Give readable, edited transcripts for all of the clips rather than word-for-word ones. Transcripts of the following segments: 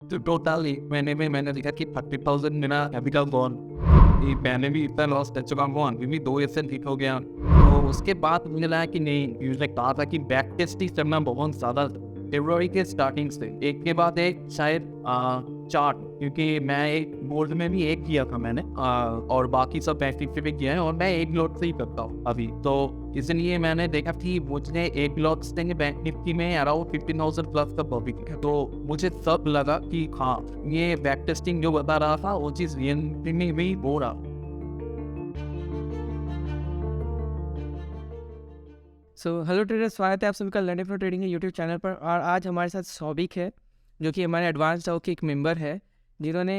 तो टोटल 1 महीने में मैंने देखा कि 30,000 मेरा कैपिटल गॉन। ये पहले भी इतना लॉस कर चुका हूँ, अभी भी 2 ऐसे हिट हो गया। तो उसके बाद मुझे लगा कि नहीं, उसने कहा था कि बैक टेस्टिंग करना बहुत ज़्यादा फेब्रुअरी के स्टार्टिंग से एक के बाद एक शायद 4, क्योंकि मैं एक गोल्ड में भी एक किया था मैंने, और बाकी सब बैंक निफ्टी पे किया है, और मैं एक लॉट से ही करता हूँ अभी। तो इसलिए मैंने देखा कि मुझे एक लॉट से बैंक निफ्टी में अराउंड 15,000 प्लस का प्रॉफिट है। तो मुझे सब लगा कि हाँ, ये बैक टेस्टिंग जो बता रहा था वो चीज़ रियलिटी में भी हो रहा। हेलो ट्रेडर्स, स्वागत है आप सभी का लर्निंग फॉर ट्रेडिंग के यूट्यूब चैनल पर। और आज हमारे साथ सौबिक है, जो कि हमारे एडवांस डाउ के एक मेंबर है, जिन्होंने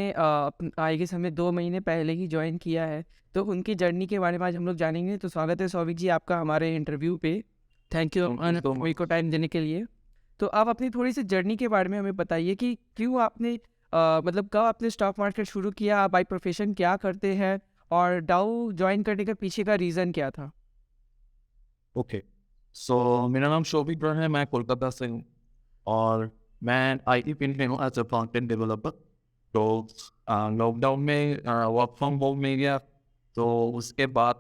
आई गेस हमें 2 महीने पहले ही ज्वाइन किया है। तो उनकी जर्नी के बारे में आज हम लोग जानेंगे। तो स्वागत है सौबिक जी आपका हमारे इंटरव्यू पे। थैंक यू मेरे को टाइम देने के लिए। तो आप अपनी थोड़ी सी जर्नी के बारे में हमें बताइए कि क्यों आपने मतलब कब आपने स्टॉक मार्केट शुरू किया, आप बाई प्रोफेशन क्या करते हैं, और डाउ ज्वाइन करने के पीछे का रीज़न क्या था। ओके, सो मेरा नाम शोभिक ब्रह्म है, मैं कोलकाता से हूँ, और मैं आईटी फील्ड में हूँ एज अ फ्रंट-एंड डेवलपर। तो लॉकडाउन में वर्क फ्रॉम होम मिल गया, तो उसके बाद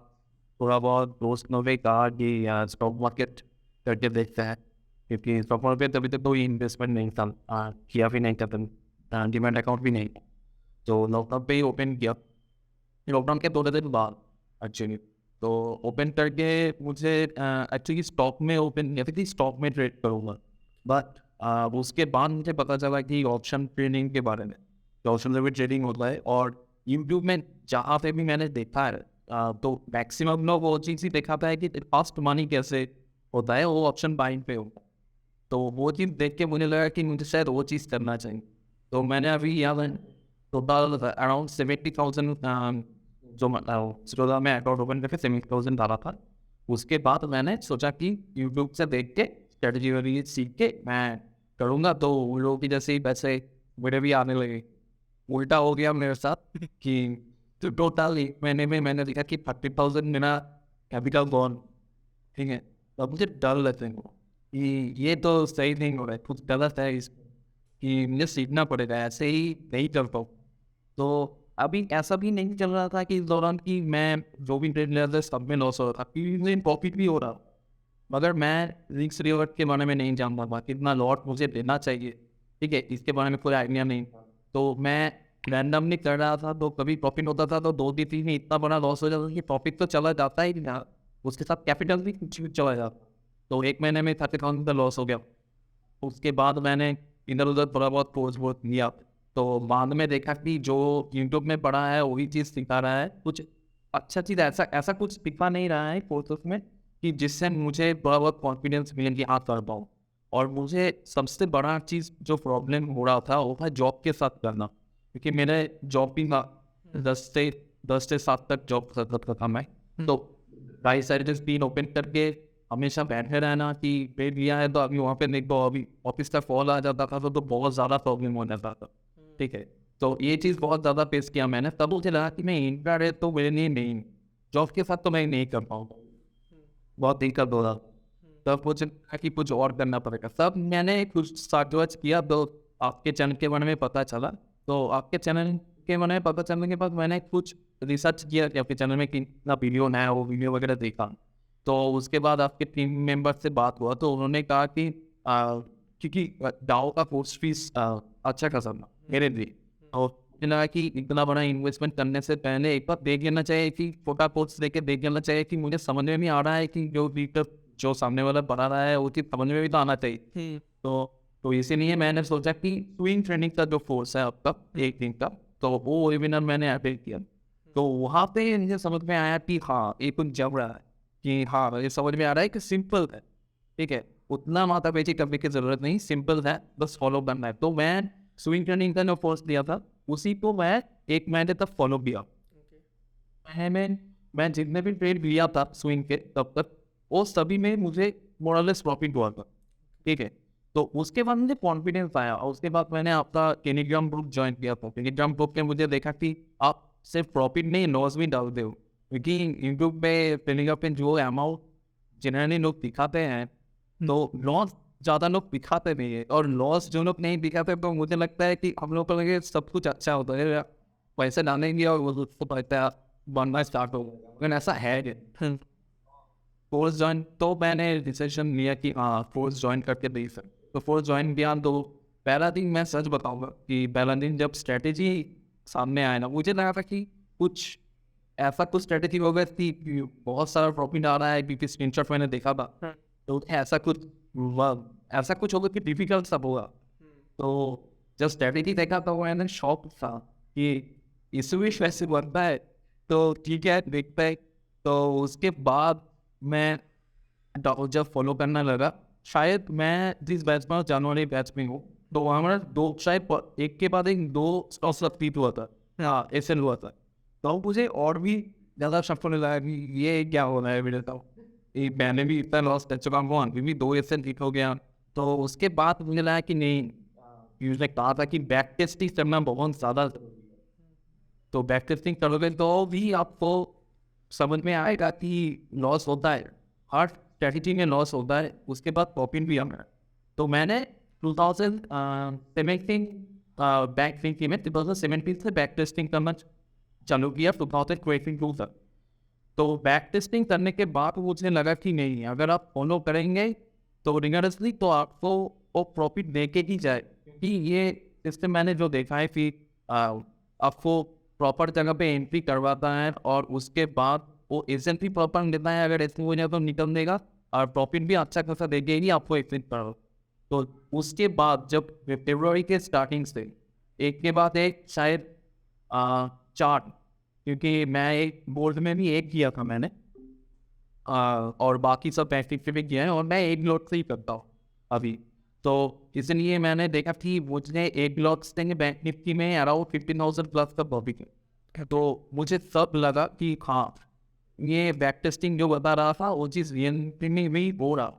थोड़ा बहुत दोस्त लोगों ने कहा कि स्टॉक मार्केट करके देखते हैं, क्योंकि स्टॉक मार्केट अभी तक कोई इन्वेस्टमेंट नहीं था, किया भी नहीं था, डीमैट अकाउंट भी नहीं। तो लॉकडाउन पे ही ओपन किया, लॉकडाउन के 2 दिन बाद एक्चुअली। तो ओपन करके मुझे एक्चुअली स्टॉक में ओपन किया था कि स्टॉक में ट्रेड करूँगा, बट उसके बाद मुझे पता चला कि ऑप्शन ट्रेडिंग के बारे में, कि ऑप्शन में भी ट्रेडिंग होता है। और यूट्यूब में जहाँ पे भी मैंने देखा है, तो मैक्सिमम लोग वो चीज़ ही दिखाता है कि फास्ट मनी कैसे होता है, वो ऑप्शन बाइंग पे होता है। तो वो चीज़ देख के मुझे लगा कि मुझे शायद वो चीज़ करना चाहिए। तो मैंने अभी यहाँ टोटल अराउंड 70,000 जो स्टोर में अकाउंट ओपन करके 70,000 डाला था। उसके बाद मैंने सोचा कि यूट्यूब से देख के स्ट्रेटजी वगैरह सीख के मैं करूँगा, तो उन लोगों की जैसे ही पैसे मेरे भी आने लगे। उल्टा हो गया मेरे साथ कि तो टोटल 1 महीने में मैंने देखा कि 30,000 मेरा कैपिटल गॉन। ठीक है, अब मुझे डर लगने लगा कि ये तो सही नहीं हो रहा है, कुछ गलत है इस, कि मुझे सीखना पड़ेगा, ऐसे ही नहीं कर पाऊँ। तो अभी ऐसा भी नहीं चल रहा था कि इस दौरान कि मैं जो भी ट्रेड ले रहा था सब में लॉस हो रहा था, क्योंकि मुझे प्रॉफिट भी हो रहा, मगर मैं रिस्क रिवॉर्ड के बारे में नहीं जानता था, कितना लॉट मुझे देना चाहिए। ठीक है, इसके बारे में कोई आइडिया नहीं था। तो मैं रैंडमली कर रहा था, तो कभी प्रॉफिट होता था तो 2-3 में इतना बड़ा लॉस हो जाता था कि प्रॉफिट तो चला जाता ही नहीं, उसके साथ कैपिटल भी कुछ भी चला जाता। तो 1 महीने में 30,000 का लॉस हो गया। उसके बाद मैंने इधर-उधर थोड़ा बहुत कोर्स वोर्स लिया, तो बाद में देखा कि जो यूट्यूब में पढ़ा है वही चीज़ सिखा रहा है। कुछ अच्छा चीज़ ऐसा ऐसा कुछ सिखा नहीं रहा है कोर्सेस में कि जिससे मुझे थोड़ा बहुत कॉन्फिडेंस मिले कि हाँ, कर पाऊँ। और मुझे सबसे बड़ा चीज़ जो प्रॉब्लम हो रहा था वो था जॉब के साथ करना, क्योंकि मेरे जॉब भी था, 10 से 7 तक जॉब करता था मैं। तो ढाई साइड स्क्रीन ओपन करके हमेशा बैठे रहना कि पे दिया है तो अभी वहाँ पे देखो, अभी ऑफिस का कॉल आ जाता था तो बहुत ज़्यादा प्रॉब्लम हो जाता था। ठीक है, तो ये चीज़ बहुत ज़्यादा फेस किया मैंने, तब मुझे लगा कि मैं इंफ्रारेड तो मेरे लिए नहीं, जॉब के साथ तो मैं नहीं कर पाऊँगा, बहुत दिक्कत हो रहा। तब मुझे लगा कि कुछ और करना पड़ेगा, तब मैंने कुछ सर्च किया, तो आपके चैनल के बारे में पता चला। तो आपके चैनल के बारे में पता चलने के बाद मैंने कुछ रिसर्च किया कि आपके चैनल में कितना वीडियो नया, वो वीडियो वगैरह देखा। तो उसके बाद आपके टीम मेंबर से बात हुआ, तो उन्होंने कहा कि क्योंकि डाओ का कोर्स फीस अच्छा खासा था मेरे लिए, और मुझे लगा कि इतना बड़ा इन्वेस्टमेंट करने से पहले एक बार देख लेना चाहिए, कि छोटा कोर्स लेके देख लेना चाहिए कि मुझे समझ में भी आ रहा है कि जो सामने वाला पढ़ा रहा है वो चीज़ समझ में भी तो आना चाहिए। तो इसीलिए मैंने सोचा कि स्विंग ट्रेनिंग का जो कोर्स है आपका 1 दिन का, तो वो वेबिनार मैंने अटेंड किया। तो वहाँ पे मुझे समझ में आया कि हाँ, ये कुछ जम रहा है, कि हाँ, ये समझ में आ रहा है कि सिंपल है। ठीक है, उतना माथा-पेची करने की ज़रूरत नहीं, सिंपल है, बस फॉलो करना है। तो मैं स्विंग ट्रेनिंग का जो कोर्स लिया था, उसी को मैं 1 महीने तक फॉलो किया। मैं जितने भी ट्रेड लिया था स्विंग के तब तक, वो सभी में मुझे मोर और लेस प्रॉफिट हुआ था। ठीक है, तो उसके बाद मुझे कॉन्फिडेंस आया, और उसके बाद मैंने आपका टेलीग्राम ग्रुप जॉइन किया था। टेलीग्राम ग्रुप में मुझे देखा कि आप सिर्फ प्रॉफिट नहीं, लॉस भी डालते हो, क्योंकि यूट्यूब पे टेलीग्राम पे जो अमाउंट जनरली लोग दिखाते हैं, तो लॉस ज़्यादा लोग दिखाते नहीं है, और लॉस जो लोग नहीं दिखाते तो मुझे लगता है कि हम लोग को लगे सब कुछ अच्छा होता है, पैसे डालेंगे और वो उसको पता है बनना स्टार्ट हो गया, लेकिन ऐसा है नहीं। कोर्स ज्वाइन तो मैंने डिसीजन लिया कि हाँ कोर्स ज्वाइन करके देख सकते, तो कोर्स ज्वाइन किया। तो पहला दिन मैं सच बताऊंगा कि पहला दिन जब स्ट्रेटेजी सामने आया ना, मुझे लगा था कि कुछ ऐसा कुछ स्ट्रेटेजी होगा कि बहुत सारा प्रॉफिट आ रहा है, क्योंकि स्क्रीनशॉट मैंने देखा था। तो ऐसा कुछ होगा कि डिफिकल्ट सब होगा। तो जब स्ट्रेटेजी देखा तो मैंने शॉक था कि इसमें वैसे बनता है, तो ठीक है देखते हैं। तो उसके बाद मैं जब फॉलो करना लगा, शायद मैं जिस बैच में जनवरी बैच में हूँ, तो वहाँ हमारा दो शायद एक के बाद एक 2 स्टॉक्स रिपीट हुआ था, हाँ ऐसे हुआ था। तो मुझे और भी ज़्यादा शक होने लगा कि ये क्या हो रहा है मेरे साथ, ये मैंने भी इतना लॉस कर चुका हूँ, अभी भी 2 ऐसे ठीक हो गया। तो उसके बाद मुझे लगा कि नहीं, उसने कहा था कि बैक टेस्टिंग करना बहुत ज़्यादा जरूरी है। तो बैक टेस्टिंग करोगे तो भी आपको समझ में आएगा कि लॉस होता है, हर स्ट्रेटजी में लॉस होता है, उसके बाद प्रॉफिट भी आता है। तो मैंने 2017 बैक टेस्टिंग में 2017 से बैक टेस्टिंग करना चालू किया 2022 तक। तो बैक टेस्टिंग करने के बाद मुझे लगा कि नहीं, अगर आप फॉलो करेंगे तो रिगरसली तो आपको वो प्रॉफिट दे के ही जाए, क्योंकि ये सिस्टम मैंने जो देखा है कि आपको प्रॉपर जगह पे एंट्री करवाता है, और उसके बाद वो एजेंट भी प्रॉपर देता है, अगर ऐसे हो जाए तो निकल देगा, और प्रॉफिट भी अच्छा खासा देके ही आपको एग्जिट करो। तो उसके बाद जब फरवरी के स्टार्टिंग से एक के बाद एक शायद 4, क्योंकि मैं एक बोर्ड में भी एक किया था मैंने, और बाकी सब बैंक निफ्टी में किया है, और मैं एक लॉट से ही करता हूँ अभी। तो इसलिए मैंने देखा कि मुझे एक लॉट से बैंक निफ्टी में अराउंड 15,000 प्लस का प्रॉफिट है। तो मुझे सब लगा कि हाँ, ये बैक टेस्टिंग जो बता रहा था वो चीज़ रियलिटी में भी हो रहा,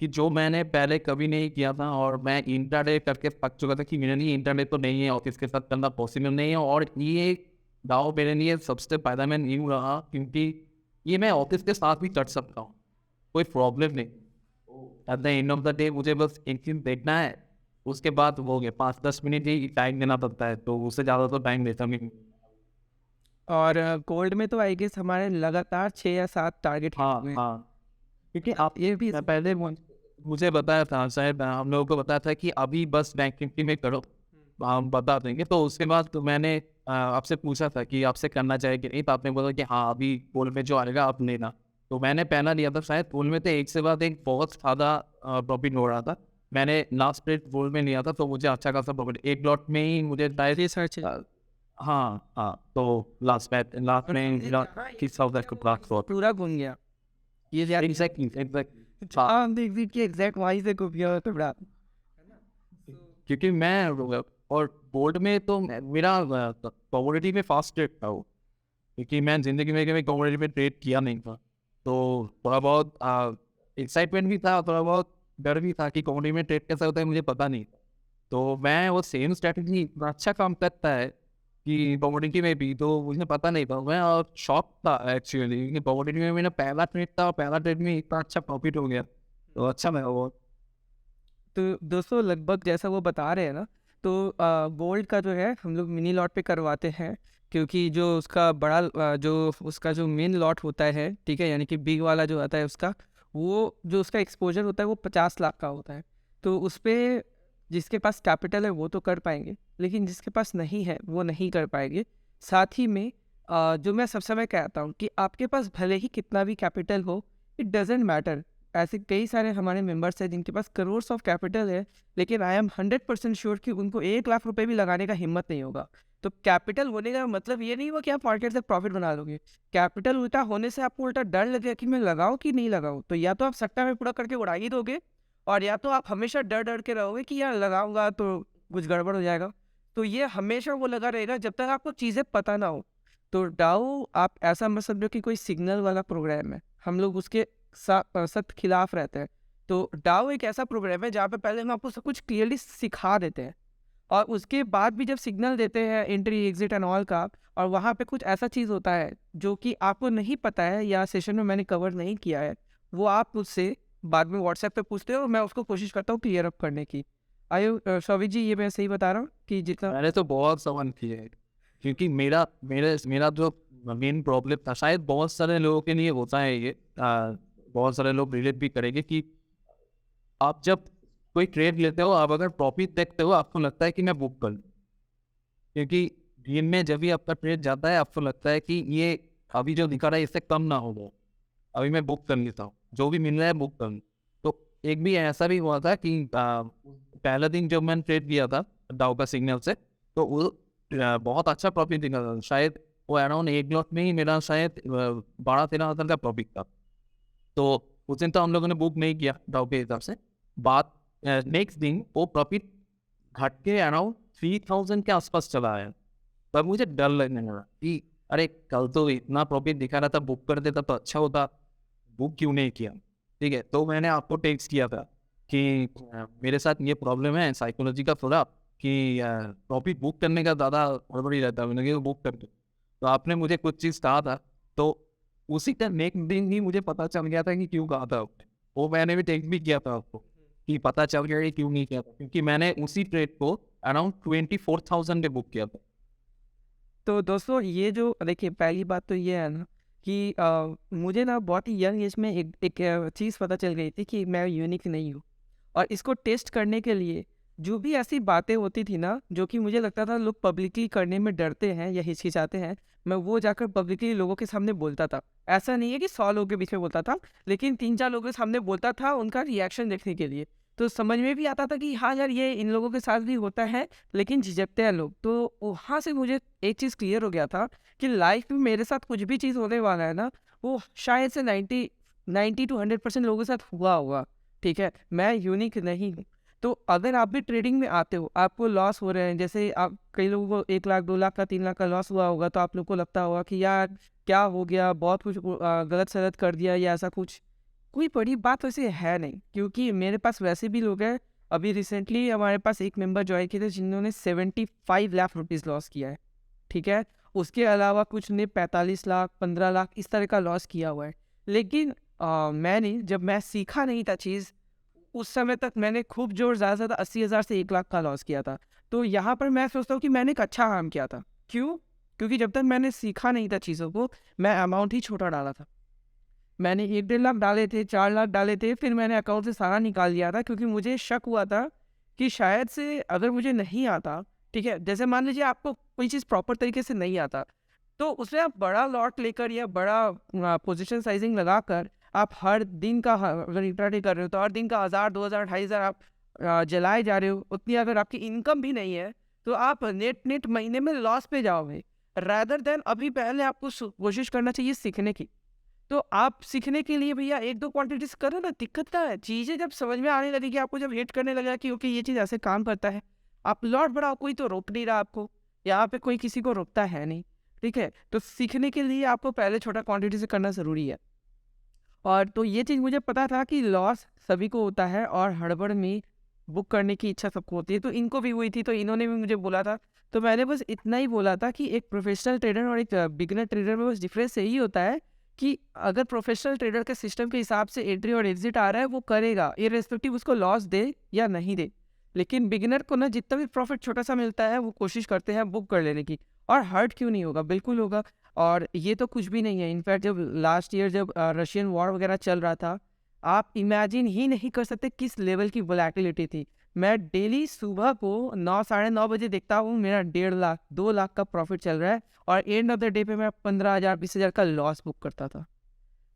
कि जो मैंने पहले कभी नहीं किया था, और मैं इंटरडे करके थक चुका था कि मेरे लिए इंटरडे तो नहीं है, ऑफिस के साथ करना पॉसिबल नहीं है, और ये दाव मेरे लिए सबसे फायदेमंद यूँ रहा क्योंकि ये मैं ऑफिस के साथ भी कर सकता हूँ, कोई प्रॉब्लम नहीं। At the end of the day मुझे बस एक चीज़ देखना है, उसके बाद हो गया 5-10 मिनट ही टाइम देना पड़ता है, तो उससे ज़्यादा तो टाइम देता नहीं। और गोल्ड में तो आई गेस हमारे लगातार 6 या 7 टारगेट हाँ हाँ, क्योंकि आप ये भी पहले मुझे बताया था, शायद हम लोगों को बताया था कि अभी बस बैंक निफ्टी में करो, हम बता देंगे। तो उसके बाद तो मैंने आपसे पूछा था कि आपसे करना चाहिए कि नहीं, तो आपने बोला कि हाँ अभी गोल्ड में जो आएगा आप लेना। तो मैंने पहला लिया था, शायद गोल्ड में तो एक से बाद एक बहुत ज़्यादा प्रॉफिट हो रहा था। मैंने लास्ट रेट गोल्ड में लिया था, तो मुझे अच्छा खासा प्रॉफिट एक लॉट में ही मुझे शायद रिसर्च हाँ हाँ, तो लास्ट में किस पूरा घूम गया ये एग्जैक्टली हाँ देख कि एग्जैक्ट वहीं से घूम गया तो बड़ा। क्योंकि मैं और बोर्ड में तो मेरा कमोडिटी में फास्ट ट्रेड था वो, क्योंकि मैं जिंदगी में कभी कमोडिटी में ट्रेड किया नहीं था। तो थोड़ा बहुत एक्साइटमेंट भी था, थोड़ा बहुत डर भी था कि कमोडिटी में ट्रेड कैसा होता है, मुझे पता नहीं था। तो मैं वो सेम स्ट्रैटेजी अच्छा काम करता है कि कमोडिटी में भी, तो मुझे पता नहीं था। मैं और शॉक था एक्चुअली कि कमोडिटी में मेरा पहला ट्रेड था, और पहला ट्रेड में इतना अच्छा प्रॉफिट हो गया, तो अच्छा मैं वो। तो दोस्तों लगभग जैसा वो बता रहे हैं ना, तो गोल्ड का जो है हम लोग मिनी लॉट पे करवाते हैं, क्योंकि जो उसका बड़ा जो उसका जो मेन लॉट होता है, ठीक है, यानी कि बिग वाला जो आता है उसका, वो जो उसका एक्सपोजर होता है वो 50 लाख का होता है। तो उस पर जिसके पास कैपिटल है वो तो कर पाएंगे, लेकिन जिसके पास नहीं है वो नहीं कर पाएंगे। साथ ही में जो मैं सब समय कहता हूँ कि आपके पास भले ही कितना भी कैपिटल हो, इट डजेंट मैटर। ऐसे कई सारे हमारे मेंबर्स हैं जिनके पास करोर्स ऑफ कैपिटल है, लेकिन आई एम 100% श्योर कि उनको 1 लाख रुपए भी लगाने का हिम्मत नहीं होगा। तो कैपिटल होने का मतलब ये नहीं हुआ कि आप मार्केट से प्रॉफिट बना लोगे। कैपिटल उल्टा होने से आपको उल्टा डर लगेगा कि मैं लगाऊं कि नहीं लगाऊं। तो या तो आप सट्टा में पूरा करके उड़ा ही दोगे, और या तो आप हमेशा डर डर के रहोगे कि यार लगाऊंगा तो कुछ गड़बड़ हो जाएगा। तो ये हमेशा वो लगा रहेगा जब तक आपको चीज़ें पता ना हो। तो डाउ आप ऐसा मत समझो कि कोई सिग्नल वाला प्रोग्राम है, हम लोग उसके सख्त खिलाफ रहते हैं। तो डाउ एक ऐसा प्रोग्राम है जहाँ पे पहले हम आपको सब कुछ क्लियरली सिखा देते हैं, और उसके बाद भी जब सिग्नल देते हैं एंट्री एग्जिट एंड ऑल का, और वहाँ पे कुछ ऐसा चीज़ होता है जो कि आपको नहीं पता है या सेशन में मैंने कवर नहीं किया है, वो आप मुझसे बाद में व्हाट्सएप पे पूछते हो और मैं उसको कोशिश करता हूँ क्लियर अप करने की। आयु शौविक जी, ये मैं सही बता रहा हूँ कि जितना मैंने तो बहुत सवाल किए हैं, क्योंकि मेरा मेरे मेरा जो मेन प्रॉब्लम था, शायद बहुत सारे लोगों के लिए होता है ये, बहुत सारे लोग रिलेट भी करेंगे कि आप जब कोई ट्रेड लेते हो, आप अगर प्रॉफिट देखते हो, आपको लगता है कि मैं बुक कर लूं। क्योंकि दिन में जब भी आपका ट्रेड जाता है, आपको लगता है कि ये अभी जो दिखा रहा है इससे कम ना हो, वो अभी मैं बुक कर लेता हूँ, जो भी मिल रहा है बुक कर लूं। तो एक भी ऐसा भी हुआ था कि पहला दिन जब मैंने ट्रेड किया था डाउ का सिग्नल से, तो वो बहुत अच्छा प्रॉफिट दिखा था। शायद वो अराउंड 1 लॉट में ही मेरा शायद 12-13 हज़ार का प्रॉफिट था। तो उस दिन तो हम लोगों ने बुक नहीं किया डाउ के हिसाब से। बात नेक्स्ट दिन वो प्रॉफिट घट के अराउंड 3000 के आसपास चला आया। तब मुझे डर लगने लगा कि अरे कल तो इतना प्रॉफिट दिखा रहा था, बुक कर देता तो अच्छा होता, बुक क्यों नहीं किया। ठीक है, तो मैंने आपको टेक्स्ट किया था कि मेरे साथ ये प्रॉब्लम है साइकोलॉजी का थोड़ा, कि प्रॉफिट बुक करने का ज़्यादा गड़बड़ी रहता है, मैंने कहा बुक कर दो। तो आपने मुझे कुछ चीज़ कहा था, तो उसी का नेक्स्ट दिन ही मुझे पता चल गया था कि क्यों कहा था आपने। वो मैंने भी टेक्स्ट भी किया था आपको कि पता चल गया कि क्यों नहीं किया था, क्योंकि मैंने उसी ट्रेड को अराउंड 24,000 पे बुक किया था। तो दोस्तों ये जो देखिए, पहली बात तो ये है ना कि मुझे ना बहुत ही यंग एज में एक चीज़ पता चल गई थी कि मैं यूनिक नहीं हूँ। और इसको टेस्ट करने के लिए जो भी ऐसी बातें होती थी ना, जो कि मुझे लगता था लोग पब्लिकली करने में डरते हैं या हिचकिचाते हैं, मैं वो जाकर पब्लिकली लोगों के सामने बोलता था। ऐसा नहीं है कि 100 लोगों के बीच में बोलता था, लेकिन 3-4 लोगों के सामने बोलता था उनका रिएक्शन देखने के लिए। तो समझ में भी आता था कि हाँ यार, ये इन लोगों के साथ भी होता है, लेकिन झिझकते हैं लोग। तो वहाँ से मुझे एक चीज़ क्लियर हो गया था कि लाइफ में मेरे साथ कुछ भी चीज़ होने वाला है ना, वो शायद से 90 टू 100% लोगों के साथ हुआ होगा। ठीक है, मैं यूनिक नहीं हूँ। तो अगर आप भी ट्रेडिंग में आते हो, आपको लॉस हो रहे हैं, जैसे आप कई लोगों को 1 लाख 2 लाख का 3 लाख का लॉस हुआ होगा, तो आप लोग को लगता होगा कि यार क्या हो गया, बहुत कुछ गलत सलत कर दिया या ऐसा कुछ। कोई बड़ी बात वैसे है नहीं, क्योंकि मेरे पास वैसे भी लोग हैं। अभी रिसेंटली हमारे पास एक मेंबर ज्वाइन किए थे जिन्होंने 75 लाख रुपीज़ लॉस किया है। ठीक है, उसके अलावा कुछ ने 45 लाख 15 लाख इस तरह का लॉस किया हुआ है। लेकिन मैंने जब मैं सीखा नहीं था चीज़, उस समय तक मैंने खूब जोर ज़्यादा से ज़्यादा 80,000 से 1 लाख का लॉस किया था। तो यहाँ पर मैं सोचता हूँ कि मैंने एक अच्छा काम किया था। क्यों? क्योंकि जब तक मैंने सीखा नहीं था चीज़ों को, मैं अमाउंट ही छोटा डाला था। मैंने 1 डेढ़ लाख डाले थे, 4 लाख डाले थे, फिर मैंने अकाउंट से सारा निकाल दिया था, क्योंकि मुझे शक हुआ था कि शायद से अगर मुझे नहीं आता, ठीक है, जैसे मान लीजिए आपको कोई चीज़ प्रॉपर तरीके से नहीं आता, तो उसमें आप बड़ा लॉट लेकर या बड़ा पोजीशन साइजिंग लगाकर आप हर दिन का अगर इंट्राडे कर रहे हो, तो हर दिन का 1000 2000 2500 आप जलाए जा रहे हो, उतनी अगर आपकी इनकम भी नहीं है, तो आप नेट महीने में लॉस पे जाओगे। रादर देन अभी पहले आपको कोशिश करना चाहिए सीखने की। तो आप सीखने के लिए भैया 1-2 क्वांटिटीज़ करो ना, दिक्कत क्या है? चीज़ें जब समझ में आने लगेगी, आपको जब हिट करने लगेगा कि ओके ये चीज़ ऐसे काम करता है, आप लॉट बढ़ाओ, कोई तो रोक नहीं रहा आपको। यहाँ पे कोई किसी को रोकता है नहीं, ठीक है? तो सीखने के लिए आपको पहले छोटा क्वांटिटी से करना ज़रूरी है। और तो ये चीज़ मुझे पता था कि लॉस सभी को होता है और हड़बड़ में बुक करने की इच्छा सबको होती है, तो इनको भी हुई थी, तो इन्होंने भी मुझे बोला था। तो मैंने बस इतना ही बोला था कि एक प्रोफेशनल ट्रेडर और एक बिगिनर ट्रेडर में बस डिफरेंस यही होता है कि अगर प्रोफेशनल ट्रेडर के सिस्टम के हिसाब से एंट्री और एग्जिट आ रहा है, वो करेगा इर्रेस्पेक्टिव उसको लॉस दे या नहीं दे। लेकिन बिगिनर को ना जितना भी प्रॉफिट छोटा सा मिलता है, वो कोशिश करते हैं बुक कर लेने की। और हर्ट क्यों नहीं होगा, बिल्कुल होगा। और ये तो कुछ भी नहीं है। इनफैक्ट जब लास्ट ईयर जब रशियन वॉर वगैरह चल रहा था, आप इमेजिन ही नहीं कर सकते किस लेवल की वोलेटिलिटी थी। मैं डेली सुबह को 9 साढ़े 9 बजे देखता हूँ, मेरा 1.5 लाख 2 लाख का प्रॉफिट चल रहा है, और एंड ऑफ द डे पे मैं 15,000 20,000 का लॉस बुक करता था।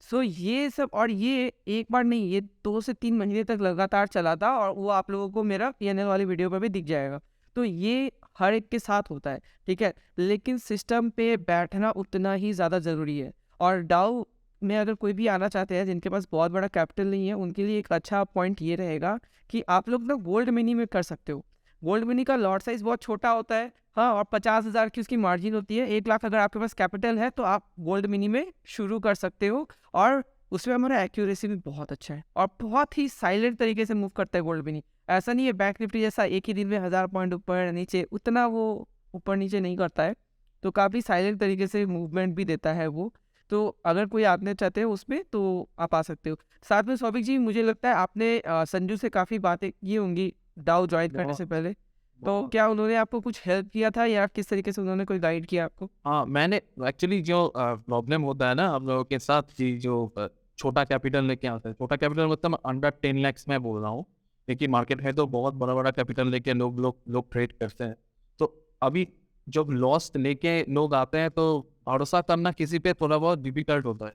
सो ये सब, और ये एक बार नहीं, ये 2 से 3 महीने तक लगातार चला था, और वो आप लोगों को मेरा पीएनएल वाली वीडियो पर भी दिख जाएगा। तो ये हर एक के साथ होता है, ठीक है। लेकिन सिस्टम पे बैठना उतना ही ज़्यादा ज़रूरी है। और डाउ में अगर कोई भी आना चाहते हैं जिनके पास बहुत बड़ा कैपिटल नहीं है, उनके लिए एक अच्छा पॉइंट ये रहेगा कि आप लोग ना गोल्ड मिनी में कर सकते हो। गोल्ड मिनी का लॉट साइज़ बहुत छोटा होता है, हाँ, और 50,000 की उसकी मार्जिन होती है। 1 लाख अगर आपके पास कैपिटल है, तो आप गोल्ड मिनी में शुरू कर सकते हो। और उसमें हमारा एक्यूरेसी भी बहुत अच्छा है, और बहुत ही साइलेंट तरीके से मूव करता है गोल्ड मिनी। ऐसा नहीं है बैंक निफ्टी जैसा एक ही दिन में 1000 पॉइंट ऊपर नीचे, उतना वो ऊपर नीचे नहीं करता है। तो काफ़ी साइलेंट तरीके से मूवमेंट भी देता है वो। तो अगर कोई आपने चाहते हैं उसमें तो आप आ सकते हो। साथ में सौभिक जी मुझे लगता है आपने संजू से काफ़ी बातें की होंगी डाउ ज्वाइन करने बहुत से पहले। तो बहुत क्या उन्होंने आपको कुछ हेल्प किया था या किस तरीके से उन्होंने कोई गाइड किया आपको? हाँ, मैंने एक्चुअली जो प्रॉब्लम होता है ना हम लोगों के साथ कि जो छोटा कैपिटल लेके आते हैं, छोटा कैपिटल मतलब अंडर 10 लैक्स मैं बोल रहा हूँ। देखिए मार्केट है तो बहुत बड़ा-बड़ा कैपिटल लेके लोग ट्रेड करते हैं। तो अभी जब लॉस लेके लोग आते हैं तो भरोसा करना किसी पे थोड़ा बहुत डिफिकल्ट होता है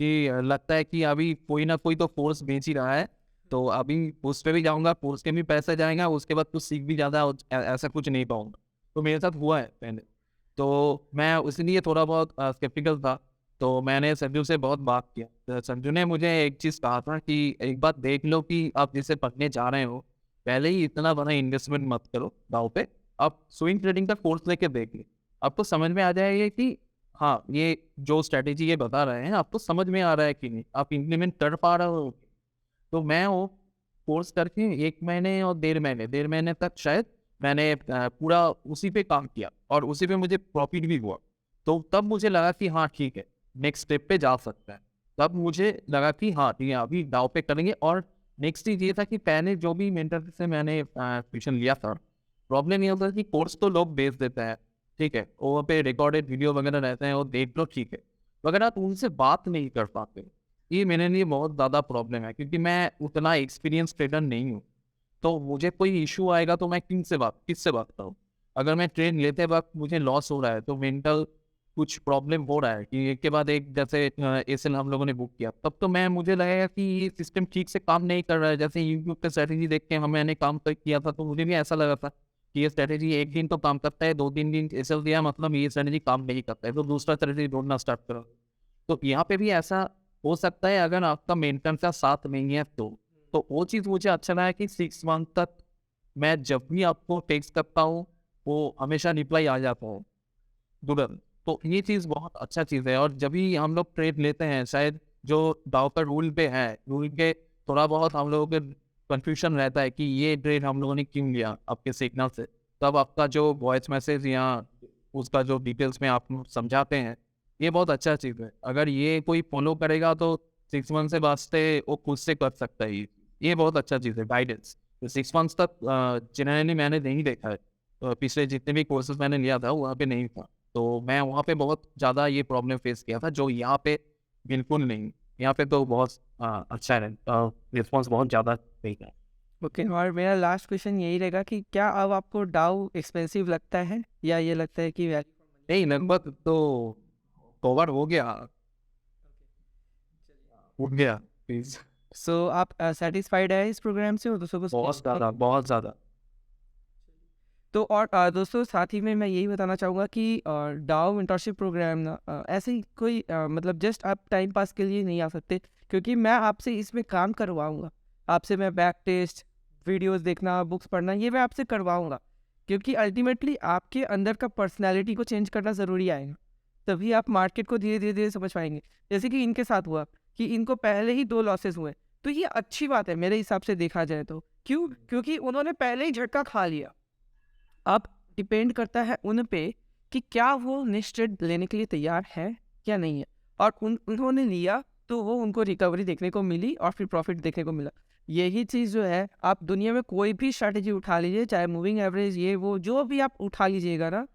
कि लगता है कि अभी कोई ना कोई तो कोर्स बेच ही रहा है, तो अभी उस पे भी जाऊँगा, कोर्स के भी पैसे जाएँगा, उसके बाद कुछ सीख भी ज़्यादा ऐसा कुछ नहीं पाऊँगा। तो मेरे साथ हुआ है पहले। तो मैं इसलिए थोड़ा बहुत स्केप्टिकल था। तो मैंने संजू से बहुत बात किया। तो संजू ने मुझे एक चीज़ कहा था कि एक बात देख लो कि आप जिसे पढ़ने जा रहे हो, पहले ही इतना बड़ा इन्वेस्टमेंट मत करो दाँव पे। आप स्विंग ट्रेडिंग का कोर्स लेके देखिए। आपको समझ में आ जाएगा कि हाँ, ये जो स्ट्रैटेजी ये बता रहे हैं, आपको समझ में आ रहा है कि नहीं? आप इम्प्लीमेंट कर पा रहे हो? तो मैं वो कोर्स करके 1 महीने और डेढ़ महीने तक शायद मैंने पूरा उसी पे काम किया और उसी पे मुझे प्रॉफ़िट भी हुआ। तो तब मुझे लगा कि हाँ, ठीक है, नेक्स्ट स्टेप पे जा सकते हैं। तब मुझे लगा कि हाँ, ठीक है, अभी दाँव पे करेंगे और नेक्स्ट चीज़ ये था कि पहले जो भी मेंटर से मैंने ट्यूशन लिया था, प्रॉब्लम ये होता है कि कोर्स तो लोग भेज देते हैं, ठीक है? वहाँ पे रिकॉर्डेड वीडियो वगैरह रहते हैं, वो देख लो, ठीक है। मगर आप उनसे बात नहीं कर पाते। ये मेरे लिए बहुत ज़्यादा प्रॉब्लम है क्योंकि मैं उतना एक्सपीरियंस ट्रेडर नहीं हूँ। तो मुझे कोई इश्यू आएगा तो मैं किससे बात करूँ? अगर मैं ट्रेड लेते वक़्त मुझे लॉस हो रहा है तो मेंटल कुछ प्रॉब्लम हो रहा है कि एक के बाद एक जैसे एसएल हम लोगों ने बुक किया, तब तो मैं मुझे लगेगा कि ये सिस्टम ठीक से काम नहीं कर रहा है। जैसे यूट्यूब पे स्ट्रैटेजी देख के मैंने काम तक किया था तो मुझे भी ऐसा लगा था कि ये स्ट्रैटेजी 1 दिन तो काम करता है, 2-3 दिन एसएल दिया मतलब ये स्ट्रैटेजी काम नहीं करता है, तो दूसरा स्ट्रैटेजी ढूँढना स्टार्ट करो। तो यहाँ पे भी ऐसा हो सकता है अगर आपका मेंटर का साथ नहीं है तो। तो वो चीज़ मुझे अच्छा लगा कि 6 मंथ तक मैं जब भी आपको टेक्स्ट करता हूँ, वो हमेशा रिप्लाई आ जाता है तुरंत। तो ये चीज़ बहुत अच्छा चीज़ है और जब भी हम लोग ट्रेड लेते हैं शायद जो दाव का रूल पे है, रूल के थोड़ा बहुत हम लोगों के कन्फ्यूज़न रहता है कि ये ट्रेड हम लोगों ने क्यों लिया आपके सिग्नल से। तब आपका जो वॉइस मैसेज या उसका जो डिटेल्स में आप समझाते हैं, ये बहुत अच्छा चीज़ है। अगर ये कोई फ़ॉलो करेगा तो 6 मंथ से वास्ते वो खुद से कर सकता है ये। ये बहुत अच्छा चीज़ है गाइडेंस। तो 6 मंथ्स तक जनरली मैंने नहीं देखा है। पिछले जितने भी कोर्सेज़ मैंने लिया था वहाँ पे नहीं था। तो मैं वहाँ पे बहुत ज़्यादा ये प्रॉब्लम फेस किया था जो यहाँ पे बिल्कुल नहीं। यहाँ पे तो बहुत अच्छा है रिस्पॉन्स बहुत ज़्यादा सही है। ओके और मेरा लास्ट क्वेश्चन यही रहेगा कि क्या अब आपको डाउ एक्सपेंसिव लगता है या ये लगता है कि वैल्यू फॉर मनी? नहीं लगभग तो कवर हो गया, उठ गया प्लीज़। सो आप सैटिस्फाइड है इस प्रोग्राम से और दूसरों को बहुत सजेस्ट ज़्यादा, बहुत ज़्यादा। तो और दोस्तों साथ ही में मैं यही बताना चाहूँगा कि डाउ मेंटरशिप प्रोग्राम ना ऐसे ही कोई मतलब जस्ट आप टाइम पास के लिए नहीं आ सकते क्योंकि मैं आपसे इसमें काम करवाऊँगा। आपसे मैं बैक टेस्ट, वीडियोस देखना, बुक्स पढ़ना ये मैं आपसे करवाऊँगा क्योंकि अल्टीमेटली आपके अंदर का पर्सनैलिटी को चेंज करना ज़रूरी आएगा। तभी आप मार्केट को धीरे-धीरे समझ पाएँगे। जैसे कि इनके साथ हुआ कि इनको पहले ही 2 लॉसेस हुए। तो ये अच्छी बात है मेरे हिसाब से देखा जाए तो। क्यों? क्योंकि उन्होंने पहले ही झटका खा लिया। अब डिपेंड करता है उन पे कि क्या वो नेक्स्ट ट्रेड लेने के लिए तैयार है या नहीं है और उन्होंने लिया तो वो उनको रिकवरी देखने को मिली और फिर प्रॉफिट देखने को मिला। यही चीज़ जो है आप दुनिया में कोई भी स्ट्रैटेजी उठा लीजिए चाहे मूविंग एवरेज ये वो जो भी आप उठा लीजिएगा ना,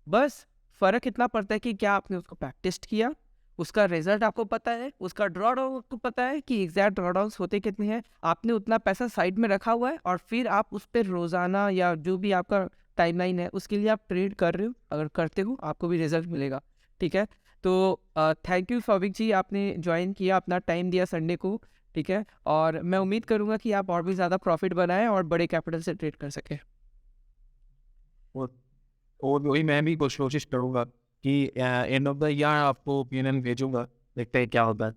बस फ़र्क इतना पड़ता है कि क्या आपने उसको प्रैक्टिस किया, उसका रिजल्ट आपको पता है, उसका ड्रॉ डाउन आपको पता है कि एग्जैक्ट ड्रॉ डाउन्स होते कितने हैं, आपने उतना पैसा साइड में रखा हुआ है और फिर आप उस पर रोज़ाना या जो भी आपका टाइमलाइन है उसके लिए आप ट्रेड कर रहे हो, अगर करते हो आपको भी रिजल्ट मिलेगा। ठीक है, तो थैंक यू सौविक जी, आपने ज्वाइन किया, अपना टाइम दिया संडे को। ठीक है, और मैं उम्मीद करूँगा कि आप और भी ज़्यादा प्रॉफिट बनाएं और बड़े कैपिटल से ट्रेड कर सकें। और और वही मैं भी कोशिश करूँगा कि एंड ऑफ द ईयर आपको ओपिनियन भेजूँगा, देखते हैं क्या होता है।